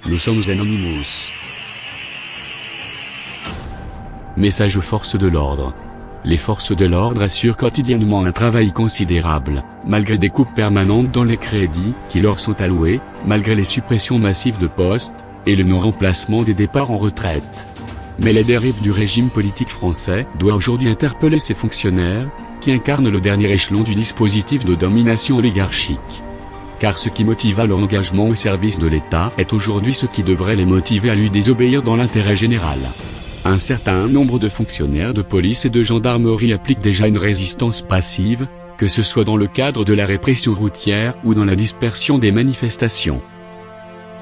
nous sommes Anonymous. Message aux forces de l'ordre. Les forces de l'ordre assurent quotidiennement un travail considérable, malgré des coupes permanentes dans les crédits qui leur sont alloués, malgré les suppressions massives de postes, et le non-remplacement des départs en retraite. Mais les dérives du régime politique français doivent aujourd'hui interpeller ces fonctionnaires, qui incarnent le dernier échelon du dispositif de domination oligarchique. Car ce qui motiva leur engagement au service de l'État est aujourd'hui ce qui devrait les motiver à lui désobéir dans l'intérêt général. Un certain nombre de fonctionnaires de police et de gendarmerie appliquent déjà une résistance passive, que ce soit dans le cadre de la répression routière ou dans la dispersion des manifestations.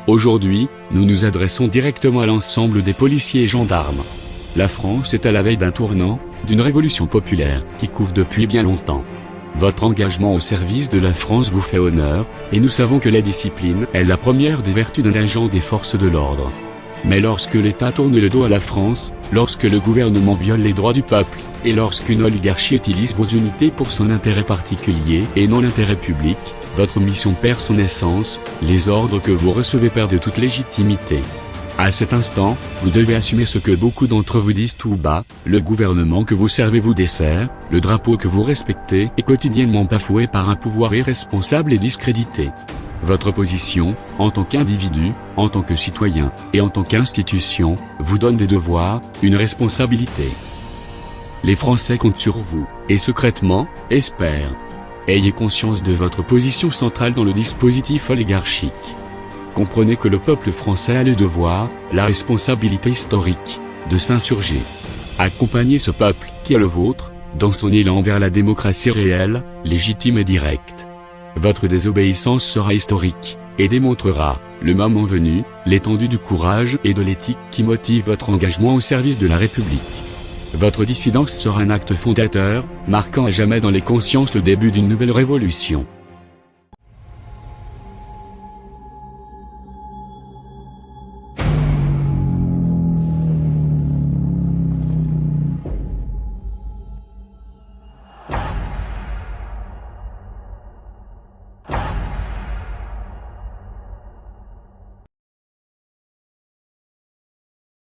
Aujourd'hui, nous nous adressons directement à l'ensemble des policiers et gendarmes. La France est à la veille d'un tournant, d'une révolution populaire, qui couvre depuis bien longtemps. Votre engagement au service de la France vous fait honneur, et nous savons que la discipline est la première des vertus d'un agent des forces de l'ordre. Mais lorsque l'État tourne le dos à la France, lorsque le gouvernement viole les droits du peuple, et lorsqu'une oligarchie utilise vos unités pour son intérêt particulier et non l'intérêt public, votre mission perd son essence, les ordres que vous recevez perdent toute légitimité. À cet instant, vous devez assumer ce que beaucoup d'entre vous disent tout bas, le gouvernement que vous servez vous dessert, le drapeau que vous respectez est quotidiennement bafoué par un pouvoir irresponsable et discrédité. Votre position, en tant qu'individu, en tant que citoyen, et en tant qu'institution, vous donne des devoirs, une responsabilité. Les Français comptent sur vous, et secrètement, espèrent. Ayez conscience de votre position centrale dans le dispositif oligarchique. Comprenez que le peuple français a le devoir, la responsabilité historique, de s'insurger. Accompagnez ce peuple, qui est le vôtre, dans son élan vers la démocratie réelle, légitime et directe. Votre désobéissance sera historique, et démontrera, le moment venu, l'étendue du courage et de l'éthique qui motive votre engagement au service de la République. Votre dissidence sera un acte fondateur, marquant à jamais dans les consciences le début d'une nouvelle révolution.